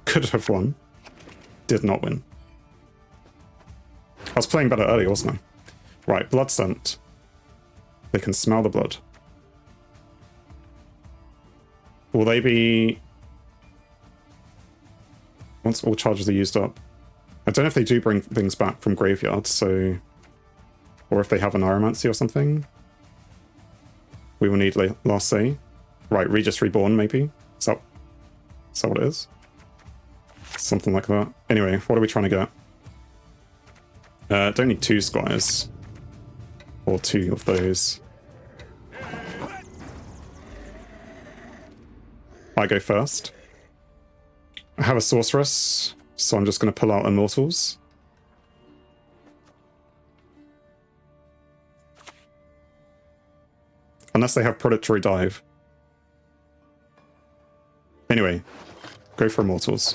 Could have won. Did not win. I was playing better earlier, wasn't I? Right, blood scent. They can smell the blood. Will they be... Once all charges are used up. I don't know if they do bring things back from graveyards, so... Or if they have an Aromancy or something. We will need last say. Right, Regis Reborn, maybe? Is that what it is? Something like that. Anyway, what are we trying to get? Don't need 2 squires. Or 2 of those. I go first. I have a sorceress, so I'm just going to pull out Immortals. Unless they have Predatory Dive. Anyway, go for Immortals.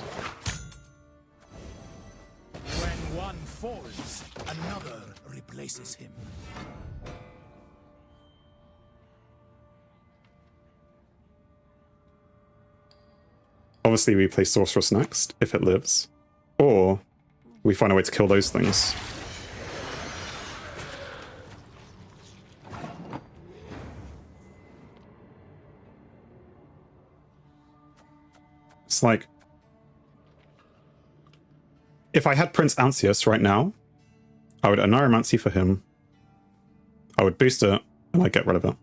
When one falls, another replaces him. Obviously, we play Sorceress next, if it lives. Or we find a way to kill those things. It's like... If I had Prince Ansius right now, I would Anoramancy for him. I would boost it, and I'd get rid of it.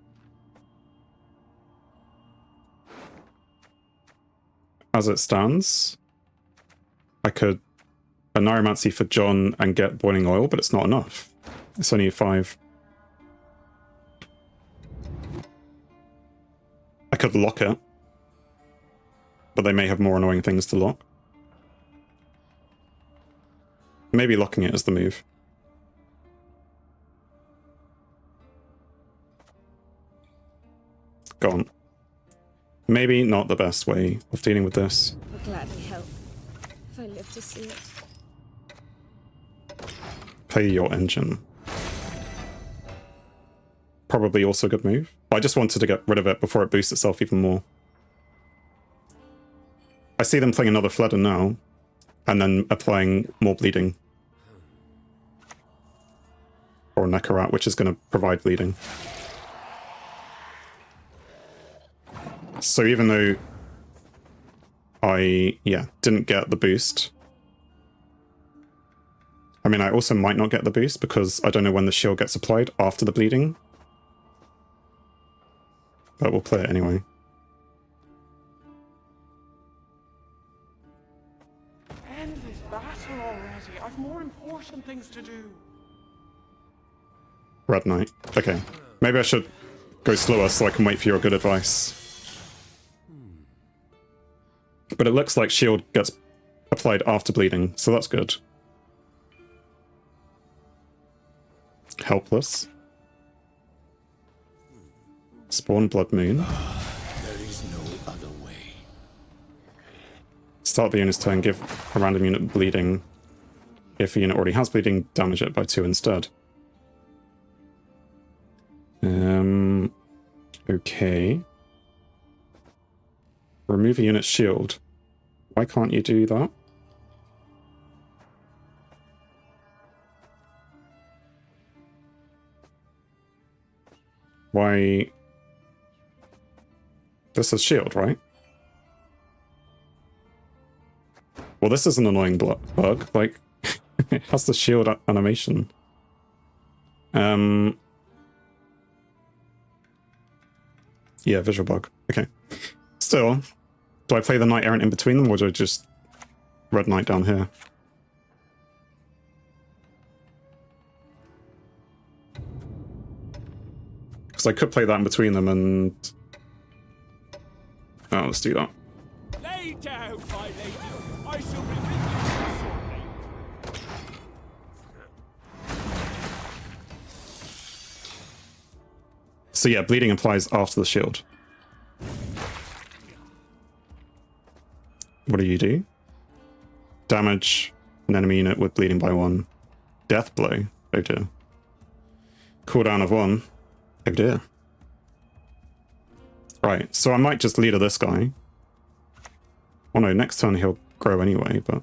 As it stands, I could Anoramancy for John and get Boiling Oil, but it's not enough. It's only 5. I could lock it, but they may have more annoying things to lock. Maybe locking it is the move. Go on. Maybe not the best way of dealing with this. I'll gladly help if I live to see it. Play your engine. Probably also a good move. I just wanted to get rid of it before it boosts itself even more. I see them playing another Fleder now, and then applying more bleeding. Or Nekarat, which is going to provide bleeding. So even though I, didn't get the boost. I mean, I also might not get the boost because I don't know when the shield gets applied after the bleeding. But we'll play it anyway. End this battle already. I've more important things to do. Red Knight. Okay. Maybe I should go slower so I can wait for your good advice. But it looks like shield gets applied after bleeding, so that's good. Helpless. Spawn Blood Moon. There is no other way. Start the unit's turn, give a random unit bleeding. If a unit already has bleeding, damage it by 2 instead. Okay. Remove a unit's shield. Why can't you do that? Why? This is shield, right? Well, this is an annoying bug. Like, it has the shield animation. Yeah, visual bug. Okay. Still, do I play the Knight Errant in between them, or do I just Red Knight down here? Because I could play that in between them and... Oh, let's do that. Lay down, my lady. I shall be with you shortly. So yeah, bleeding applies after the shield. What do? Damage an enemy unit with bleeding by 1. Death blow. Oh dear. Cooldown of 1. Oh dear. Right, so I might just leader this guy. Oh no, next turn he'll grow anyway, but...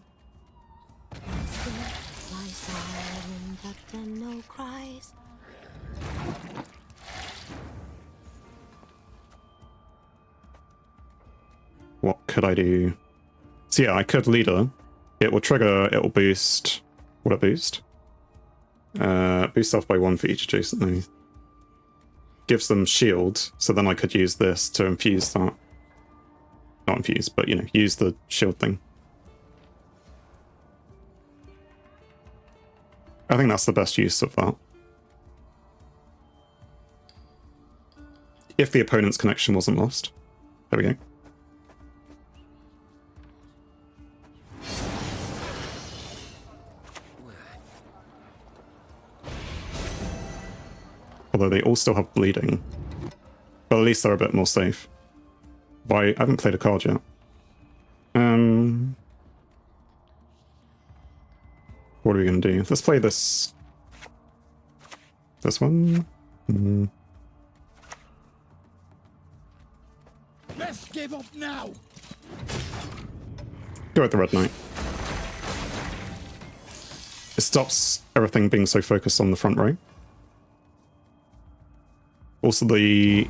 What could I do? So yeah, I could leader. It will trigger, it will boost... Will it boost? Boost off by 1 for each adjacent. Gives them shield, so then I could use this to infuse that. Not infuse, but you know, use the shield thing. I think that's the best use of that. If the opponent's connection wasn't lost. There we go. Although they all still have bleeding. But at least they're a bit more safe. But I haven't played a card yet. What are we going to do? Let's play this... This one? Let's give up now. Go with the Red Knight. It stops everything being so focused on the front row. Also the...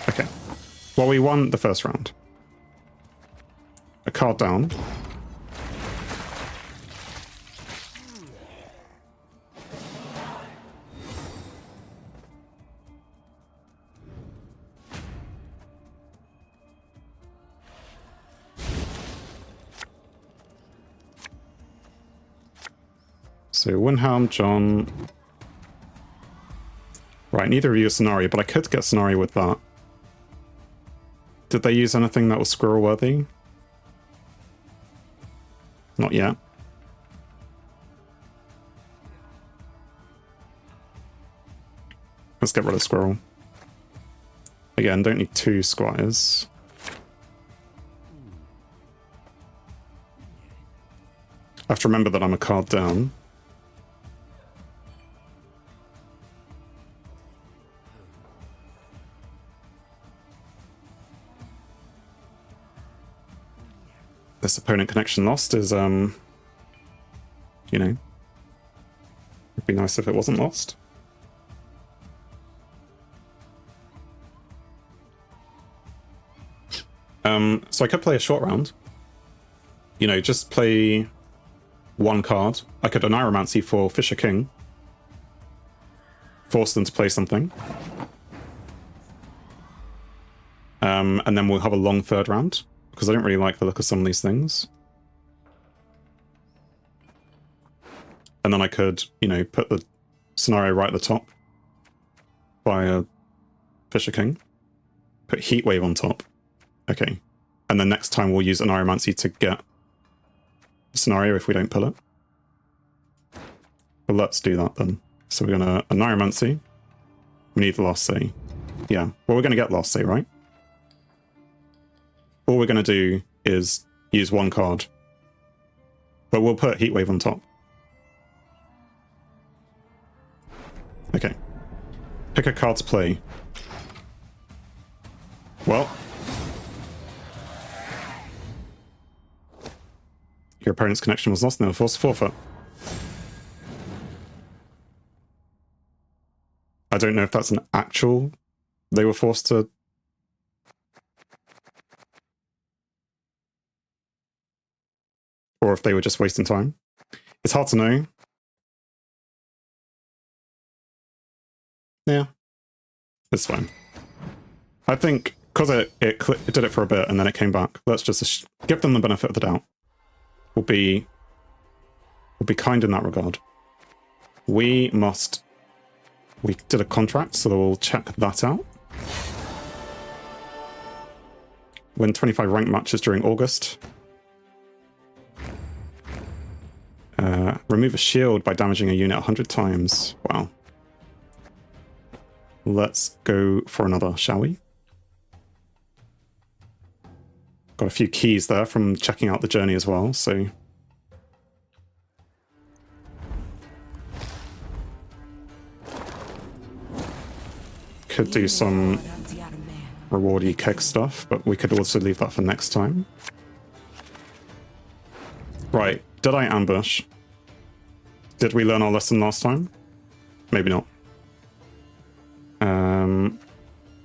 Okay. Well, we won the first round. A card down. So Windhelm, John... Right, neither of you is Scenario, but I could get Scenario with that. Did they use anything that was squirrel-worthy? Not yet. Let's get rid of Squirrel. Again, don't need 2 squires. I have to remember that I'm a card down. This opponent connection lost is, you know, it'd be nice if it wasn't lost. So I could play a short round. You know, just play 1 card. I could Oneiromancy for Fisher King. Force them to play something. And then we'll have a long 3rd round. Because I don't really like the look of some of these things. And then I could, you know, put the scenario right at the top. By Fisher King. Put Heatwave on top. Okay. And then next time we'll use Oneiromancy to get the scenario if we don't pull it. But let's do that then. So we're going to Oneiromancy. We need the Last Say. Yeah. Well, we're going to get Last Say, right? All we're going to do is use 1 card. But we'll put Heatwave on top. Okay. Pick a card to play. Well. Your opponent's connection was lost and they were forced to forfeit. I don't know if that's an actual... They were forced to... Or if they were just wasting time. It's hard to know. Yeah. It's fine. I think, because it did it for a bit and then it came back, let's just give them the benefit of the doubt. We'll be kind in that regard. We did a contract, so we'll check that out. Win 25 ranked matches during August. Remove a shield by damaging a unit 100 times. Wow. Let's go for another, shall we? Got a few keys there from checking out the journey as well, so... Could do some rewardy keg stuff, but we could also leave that for next time. Right, did I ambush? Did we learn our lesson last time? Maybe not.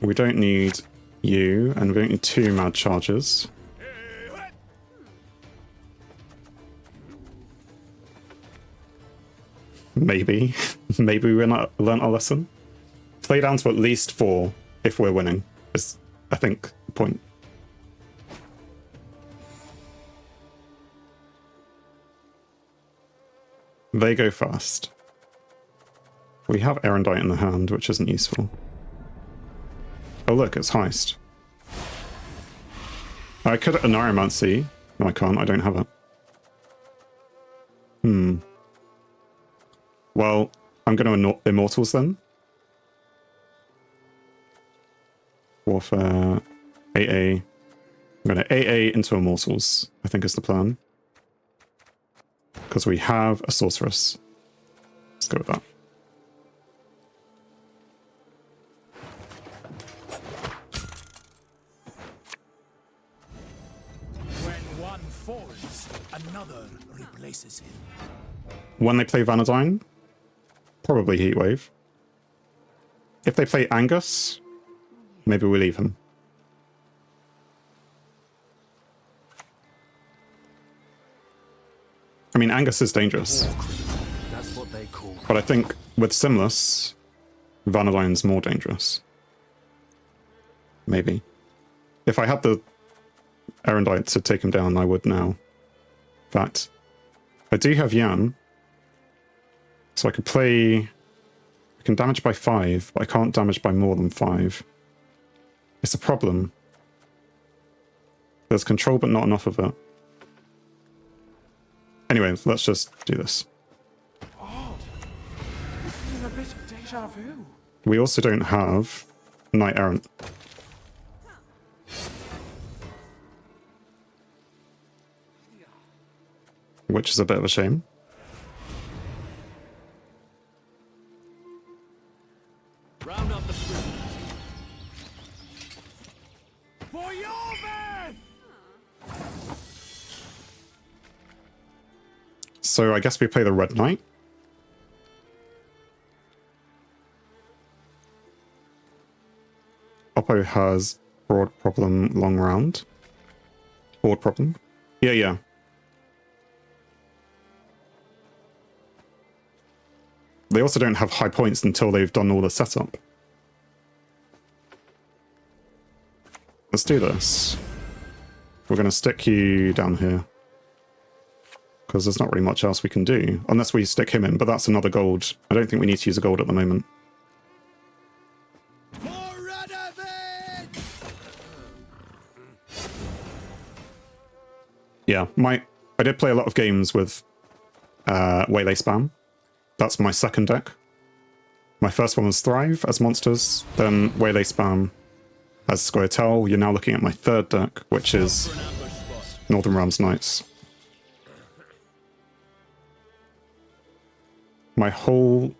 We don't need you, and we don't need 2 mad charges. Maybe. Maybe we learned our lesson. Play down to at least 4 if we're winning, is, I think, the point. They go first. We have Erendite in the hand, which isn't useful. Oh look, it's Heist. I could Neuromancy. No, I can't. I don't have it. Well, I'm going to Immortals then. Warfare. AA. I'm going to AA into Immortals, I think is the plan. Because we have a Sorceress. Let's go with that. When one falls, another replaces him. When they play Vanadine, probably Heatwave. If they play Angus, maybe we leave him. I mean, Angus is dangerous. That's what they call. But I think with Simless, Vanadine's more dangerous. Maybe. If I had the Erendite to take him down, I would now. In fact, I do have Yan. So I could play... I can damage by 5, but I can't damage by more than 5. It's a problem. There's control, but not enough of it. Anyway, let's just do this. Odd. Feeling a bit of deja vu. We also don't have Knight Errant. Which is a bit of a shame. Round up the prisoners. For your men! So I guess we play the Red Knight. Oppo has broad problem, long round. Broad problem. Yeah. They also don't have high points until they've done all the setup. Let's do this. We're going to stick you down here. Because there's not really much else we can do. Unless we stick him in, but that's another gold. I don't think we need to use a gold at the moment. Yeah, I did play a lot of games with Waylay spam. That's my second deck. My first one was Thrive as monsters, then Waylay spam as Squirtle. You're now looking at my third deck, which is Northern Realms Knights. My whole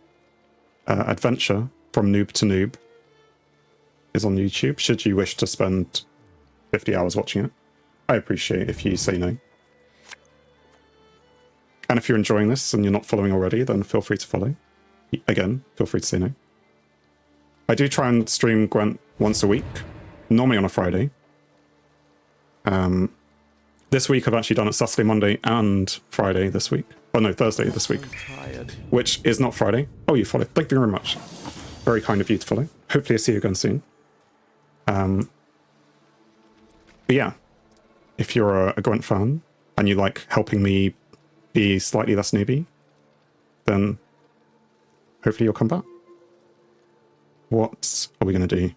adventure from noob to noob is on YouTube, should you wish to spend 50 hours watching it. I appreciate if you say no. And if you're enjoying this and you're not following already, then feel free to follow. Again, feel free to say no. I do try and stream Gwent once a week, normally on a Friday. This week I've actually done it Saturday, Monday, and Friday this week. Oh no, Thursday this week. Which is not Friday. Oh, you followed. Thank you very much. Very kind of you to follow. Hopefully I see you again soon. But yeah, if you're a Gwent fan and you like helping me be slightly less newbie, then hopefully you'll come back. What are we going to do?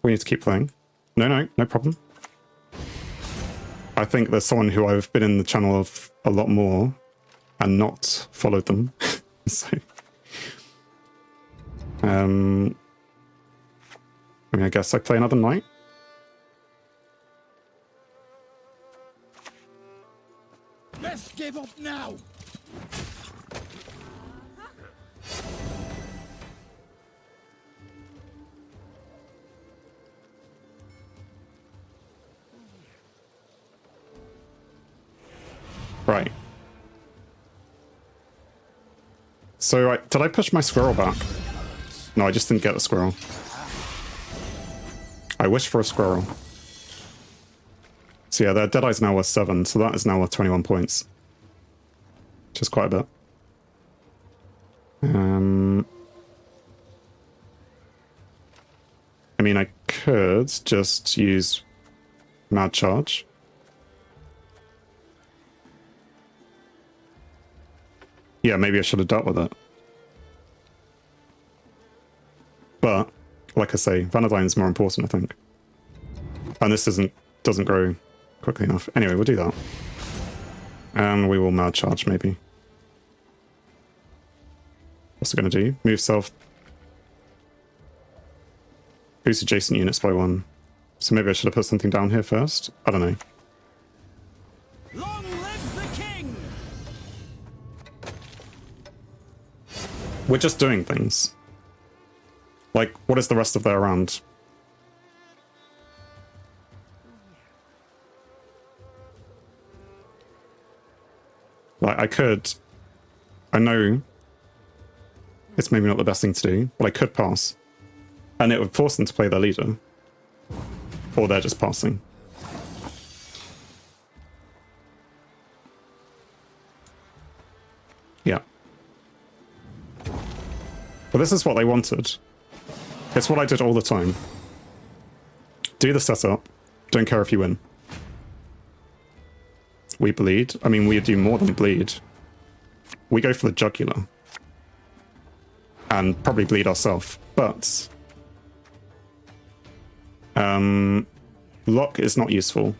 We need to keep playing. No problem. I think there's someone who I've been in the channel of a lot more and not followed them. So, I mean, I guess I play another knight. Let's give up now! Right. So, did I push my squirrel back? No, I just didn't get the squirrel. I wish for a squirrel. So yeah, their Deadeye's now worth 7, so that is now worth 21 points. Which is quite a bit. I mean, I could just use Mad Charge. Yeah, maybe I should have dealt with it. But, like I say, Vanadine is more important, I think. And this doesn't grow quickly enough. Anyway, we'll do that. And we will Mad Charge, maybe. What's it going to do? Move self. Boost adjacent units by 1. So maybe I should have put something down here first? I don't know. Long live the king! We're just doing things. Like, what is the rest of their round? Like, I know it's maybe not the best thing to do, but I could pass. And it would force them to play their leader. Or they're just passing. Yeah. But this is what they wanted. It's what I did all the time. Do the setup. Don't care if you win. We bleed. I mean, we do more than bleed. We go for the jugular. And probably bleed ourselves. But lock is not useful,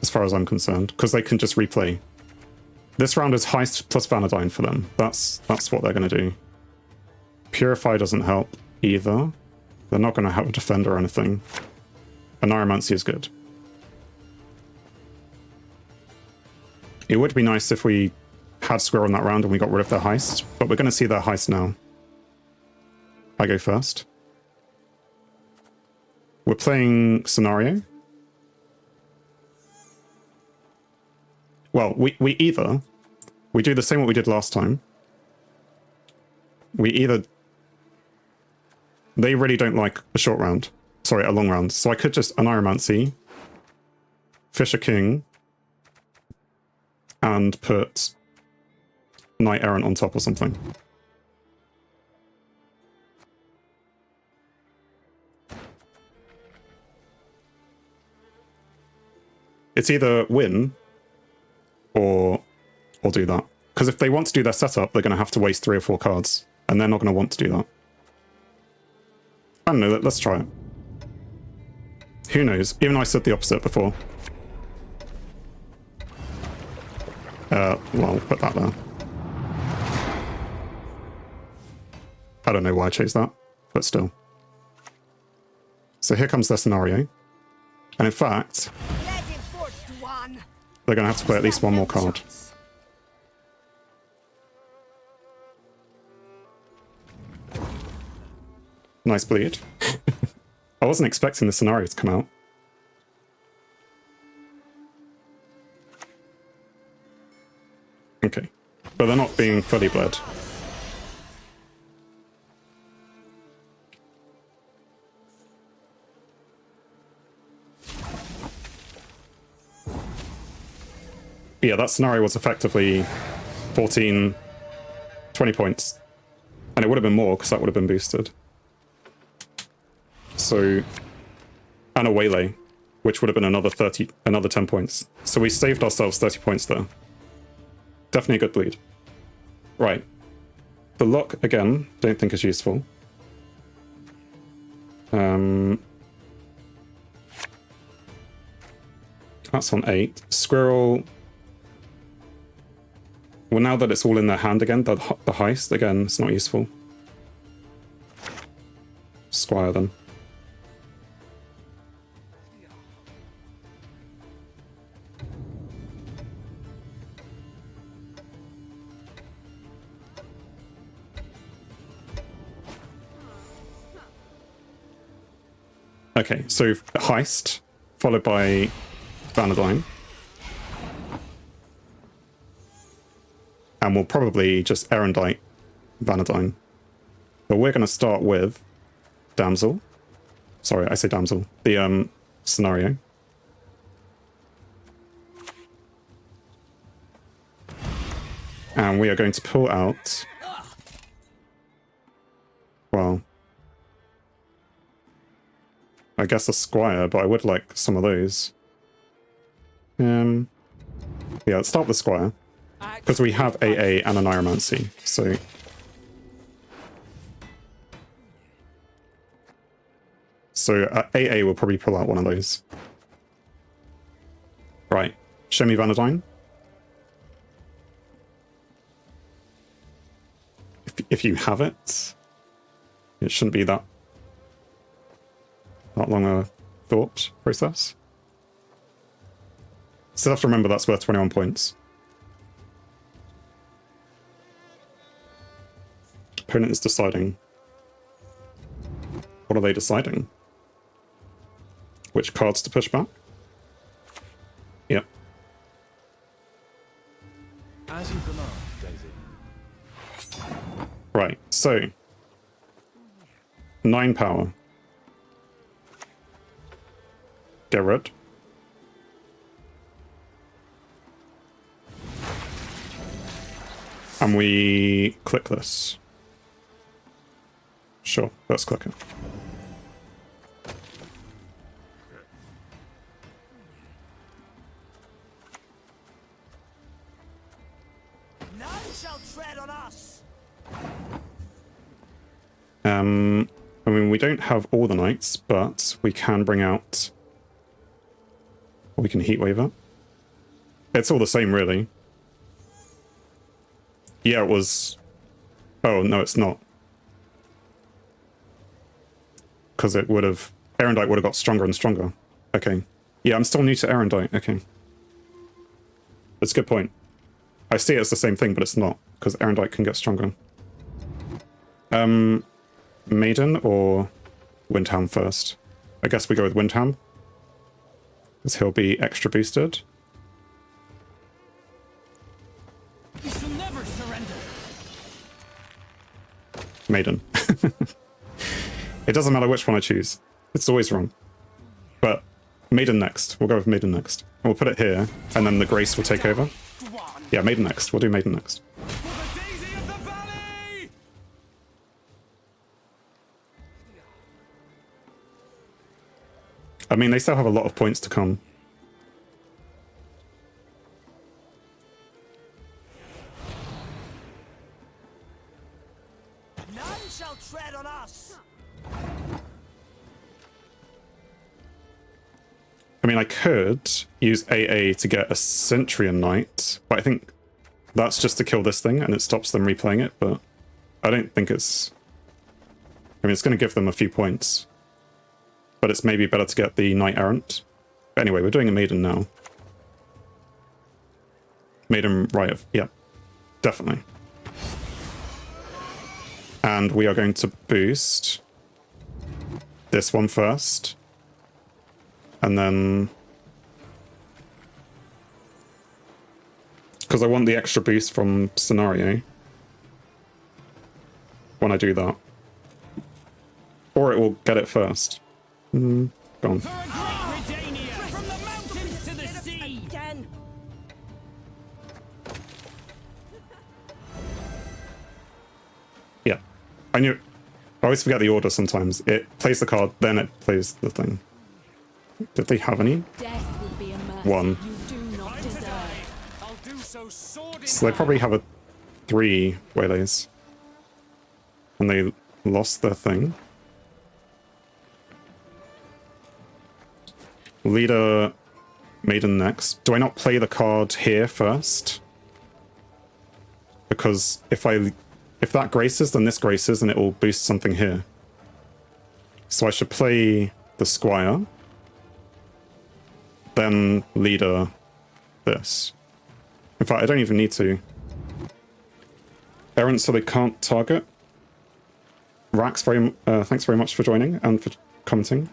as far as I'm concerned, because they can just replay. This round is heist plus Vanadine for them. That's what they're going to do. Purify doesn't help either. They're not going to have a defender or anything. And Neuromancy is good. It would be nice if we had Squirrel in that round and we got rid of their heist, but we're going to see their heist now. I go first. We're playing Scenario. Well, we do the same what we did last time. They really don't like a short round. Sorry, a long round. So I could just Neuromancy, Fish a King, and put Knight Errant on top or something. It's either win or do that. Because if they want to do their setup, they're going to have to waste 3 or 4 cards. And they're not going to want to do that. I don't know, let's try it. Who knows? Even I said the opposite before. Well, put that there. I don't know why I chose that, but still. So here comes their Scenario. And in fact, they're going to have to play at least 1 more card. Nice bleed. I wasn't expecting the Scenario to come out. Okay. But they're not being fully bled. Yeah, that Scenario was effectively 14, 20 points. And it would have been more, because that would have been boosted. So, and a Waylay, which would have been another 10 points. So we saved ourselves 30 points there. Definitely a good bleed. Right. The lock, again, don't think is useful. That's on 8. Squirrel. Well, now that it's all in their hand again, the heist, again, it's not useful. Squire then. Okay, so heist, followed by Vanadine. And we'll probably just Erendite Vanadine. But we're going to start with Damsel. Sorry, I say Damsel. The scenario. And we are going to pull out... Well... I guess a Squire, but I would like some of those. Yeah, let's start with Squire. Because we have AA and an Iromancy, so... So AA will probably pull out one of those. Right, show me Vanadine. If you have it, it shouldn't be that long a thought process. Still have to remember that's worth 21 points. Opponent is deciding. What are they deciding? Which cards to push back? Yep. As you command, Daisy. Right, so 9 power. Get rid. And we click this. Sure, let's click it. None shall tread on us. I mean, we don't have all the knights, but we can bring out... We can heatwave it. It's all the same, really. Yeah, it was... Oh, no, it's not. Because it would have... Erendite would have got stronger and stronger. Okay. Yeah, I'm still new to Erendite. Okay. That's a good point. I see it as the same thing, but it's not. Because Erendite can get stronger. Maiden or Windhelm first? I guess we go with Windhelm. Because he'll be extra boosted. We shall never surrender. Maiden. It doesn't matter which one I choose. It's always wrong. But Maiden next. We'll go with Maiden next. And we'll put it here, and then the Grace will take over. Yeah, Maiden next. We'll do Maiden next. For the Daisy of the Valley! I mean, they still have a lot of points to come. None shall tread on us. I mean, I could use AA to get a Centurion Knight, but I think that's just to kill this thing, and it stops them replaying it, but I don't think it's... I mean, it's going to give them a few points. But it's maybe better to get the Knight Errant. But anyway, we're doing a Maiden now. Maiden right of... Yeah, definitely. And we are going to boost this one first. And then... Because I want the extra boost from Scenario. When I do that. Or it will get it first. Gone. For a great Redania, from the mountains to the sea. Again. Yeah. I knew... I always forget the order sometimes. It plays the card, then it plays the thing. Did they have any? Death will be a mercy One. you do not deserve. I'll do so sword in So they probably have 3 Waylays. And they lost their thing. Leader Maiden next. Do I not play the card here first? Because if that graces, then this graces and it will boost something here. So I should play the Squire. Then Leader this. In fact, I don't even need to. Errant so they can't target. Rax, thanks very much for joining and for commenting.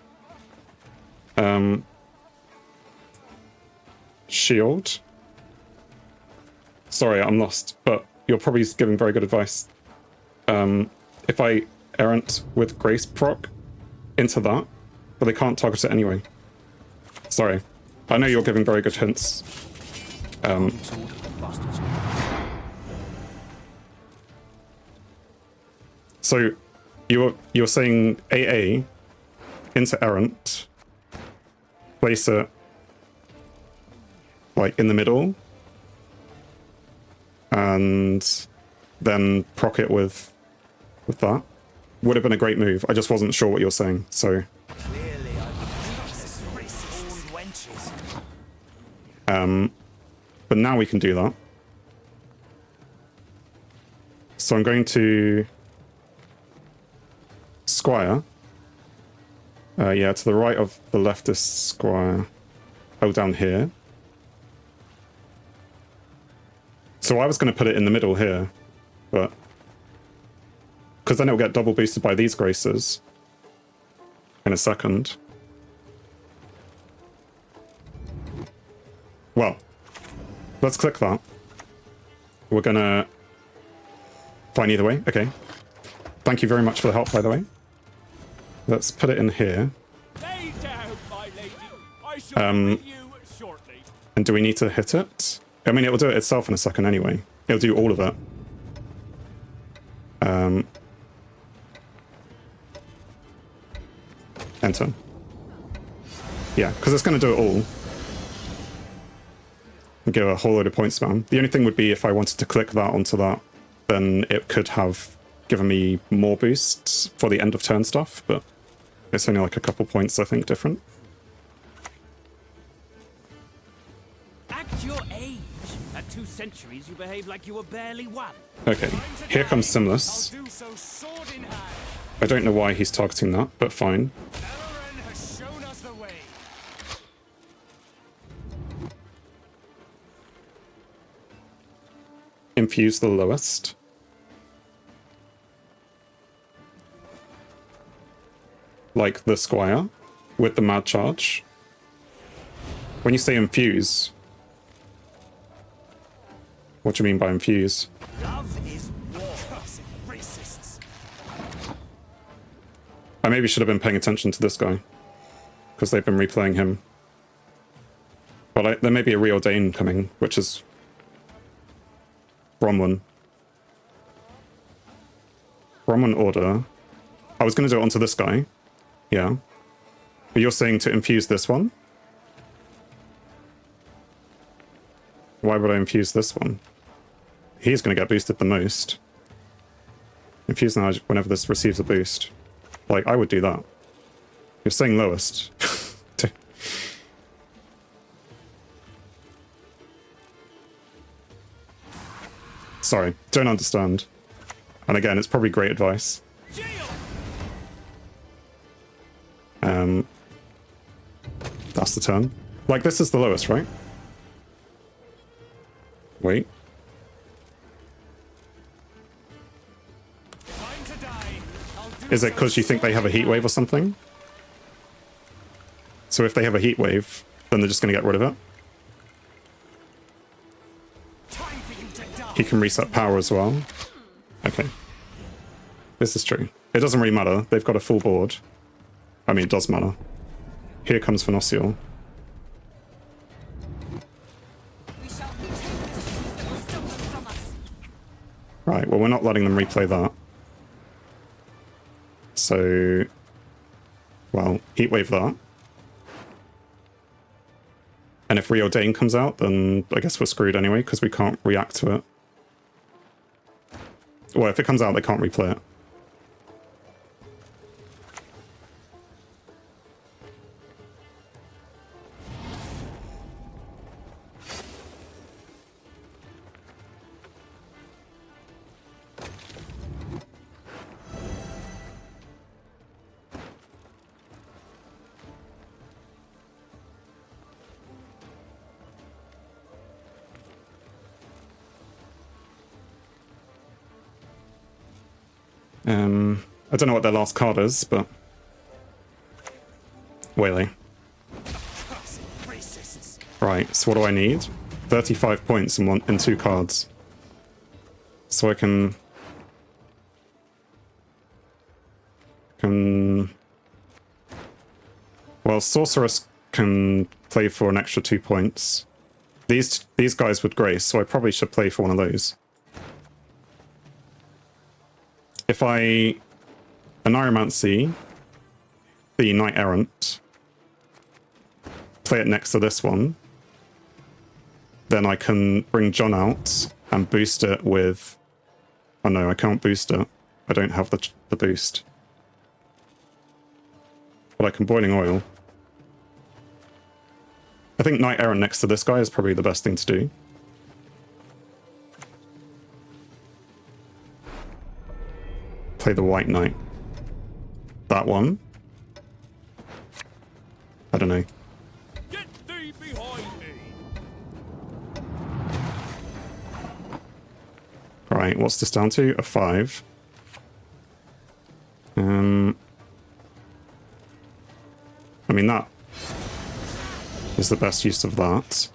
Shield. Sorry, I'm lost. But you're probably giving very good advice. If I errant with Grace proc into that, but they can't target it anyway. Sorry. I know you're giving very good hints. So you're saying AA into errant, place it like in the middle, and then proc it with that. Would have been a great move. I just wasn't sure what you're saying, so. But now we can do that. So I'm going to squire. Yeah, to the right of the leftist squire. Oh, down here. So I was going to put it in the middle here, but because then it'll get double boosted by these graces in a second. Well, let's click that. We're gonna fine either way. Okay. Thank you very much for the help, by the way. Let's put it in here. Lay down, my lady. I shall be with you shortly. And do we need to hit it? I mean, it will do it itself in a second anyway. It'll do all of it. Enter. Yeah, because it's going to do it all. And give a whole load of points spam. The only thing would be if I wanted to click that onto that, then it could have given me more boosts for the end of turn stuff, but it's only like a couple points, I think, different. Act your age. At 2 centuries, you behave like you were barely one. Okay, here comes Simless. I'll do so sword in hand. I don't know why he's targeting that, but fine. Elren has shown us the way. Infuse the lowest. Like the squire with the mad charge. When you say infuse, what do you mean by infuse? Love is war. Racists. I maybe should have been paying attention to this guy, because they've been replaying him. But there may be a reordain coming, which is Bronwyn. Bronwyn order. I was going to do it onto this guy. Yeah. But you're saying to infuse this one? Why would I infuse this one? He's going to get boosted the most. Infuse now whenever this receives a boost. Like, I would do that. You're saying lowest. Sorry, don't understand. And again, it's probably great advice. That's the turn. Like, this is the lowest, right? Wait. Is it because you think they have a heat wave or something? So if they have a heat wave, then they're just going to get rid of it. He can reset power as well. Okay. This is true. It doesn't really matter. They've got a full board. I mean, it does matter. Here comes Venosial. Right, well, we're not letting them replay that. So, well, heatwave that. And if Reordain comes out, then I guess we're screwed anyway, because we can't react to it. Well, if it comes out, they can't replay it. I don't know what their last card is, but Waylay. Right, so what do I need? 35 points in 2 cards. So I can well, Sorceress can play for an extra 2 points. These guys would grace, so I probably should play for one of those. If I Anomancy the Knight Errant, play it next to this one, then I can bring John out and boost it with... Oh no, I can't boost it. I don't have the boost. But I can Boiling Oil. I think Knight Errant next to this guy is probably the best thing to do. Play the White Knight. That one. I don't know. Get thee behind me. Right, what's this down to? A 5. I mean, that is the best use of that.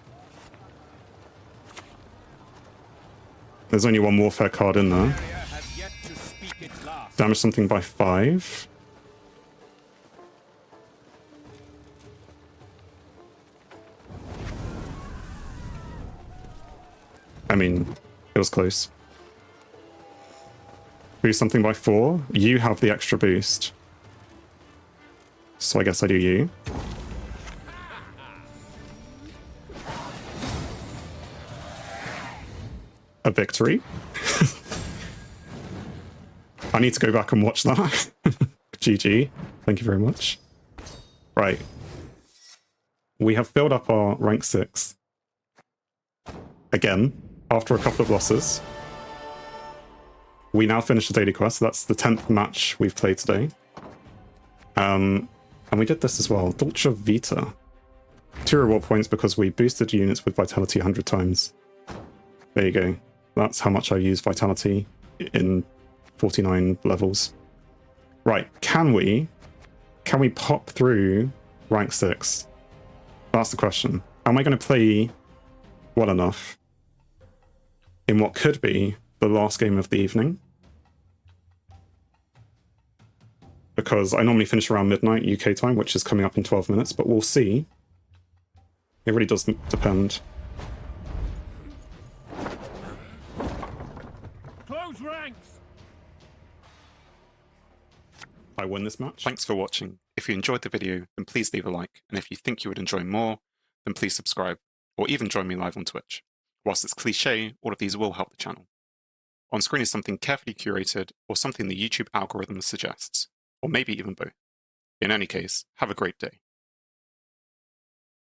There's only one Warfare card in there. Has yet to speak its last. Damage something by 5. I mean, it was close. Boost something by 4. You have the extra boost. So I guess I do you. A victory. I need to go back and watch that. GG. Thank you very much. Right. We have filled up our rank 6. Again, after a couple of losses. We now finish the daily quest. That's the 10th match we've played today. And we did this as well. Dolce Vita. 2 reward points because we boosted units with Vitality 100 times. There you go. That's how much I use Vitality in 49 levels. Right, can we pop through rank 6? That's the question. Am I going to play well enough in what could be the last game of the evening? Because I normally finish around midnight UK time, which is coming up in 12 minutes, but we'll see. It really does depend. Close ranks. I win this match. Thanks for watching. If you enjoyed the video, then please leave a like. And if you think you would enjoy more, then please subscribe, or even join me live on Twitch. Whilst it's cliche, all of these will help the channel. On screen is something carefully curated, or something the YouTube algorithm suggests, or maybe even both. In any case, have a great day.